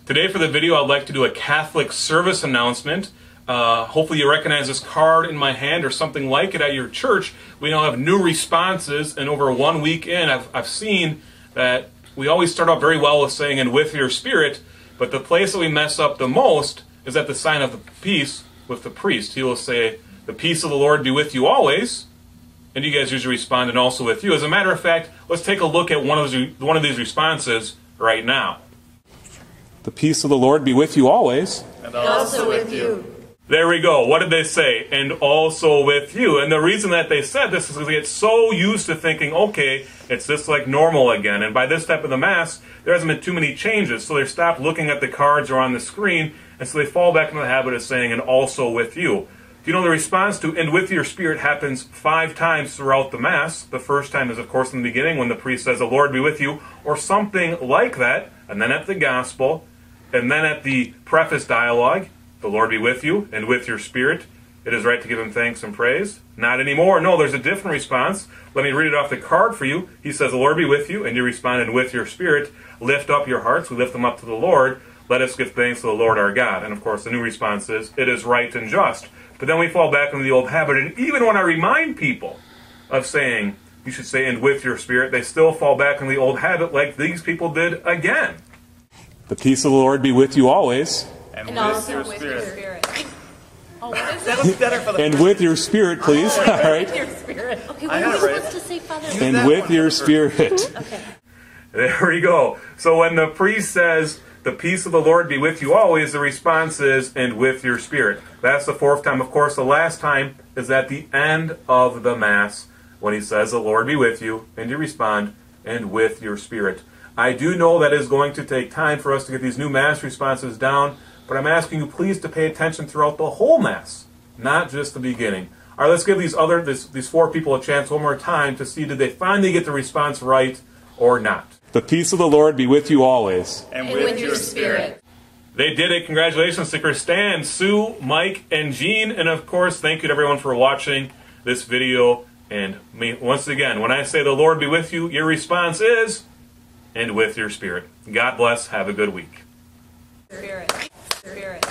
Today for the video, I'd like to do a Catholic service announcement. Hopefully you recognize this card in my hand or something like it at your church. We now have new responses, and over 1 week in, I've seen that we always start out very well with saying, "and with your spirit," but the place that we mess up the most is at the sign of the peace with the priest. He will say, "The peace of the Lord be with you always," and you guys usually respond, "and also with you." As a matter of fact, let's take a look at one of these responses right now. "The peace of the Lord be with you always." And also with you. There we go. What did they say? "And also with you." And the reason that they said this is because they get so used to thinking, okay, it's just like normal again. And by this step of the Mass, there hasn't been too many changes. So they stop looking at the cards or on the screen, and so they fall back into the habit of saying, "and also with you." Do you know the response to "and with your spirit" happens 5 times throughout the Mass? The first time is, of course, in the beginning when the priest says, "The Lord be with you," or something like that. And then at the Gospel, and then at the preface dialogue, "The Lord be with you, and with your spirit. It is right to give him thanks and praise." Not anymore. No, there's a different response. Let me read it off the card for you. He says, "The Lord be with you," and you respond, "and with your spirit. Lift up your hearts." We lift them up to the Lord. "Let us give thanks to the Lord our God." And of course, the new response is, "It is right and just." But then we fall back into the old habit. And even when I remind people of saying, you should say, "and with your spirit," they still fall back into the old habit like these people did again. "The peace of the Lord be with you always." And also with your spirit. Oh, what is it? That was better for the "And with your spirit," please. All right. With your spirit. Okay, what are we supposed to say, Father? "And with your spirit." Okay. There we go. So when the priest says, "The peace of the Lord be with you always," the response is, "and with your spirit." That's the 4th time. Of course, the last time is at the end of the Mass when he says, "The Lord be with you," and you respond, "and with your spirit." I do know that is going to take time for us to get these new Mass responses down, but I'm asking you please to pay attention throughout the whole Mass, not just the beginning. All right, let's give these 4 people a chance one more time to see did they finally get the response right or not. "The peace of the Lord be with you always." And with your spirit. They did it. Congratulations to Kristan, Sue, Mike, and Jean. And of course, thank you to everyone for watching this video. And once again, when I say "the Lord be with you," your response is, "and with your spirit." God bless. Have a good week. Spirit. Spirit.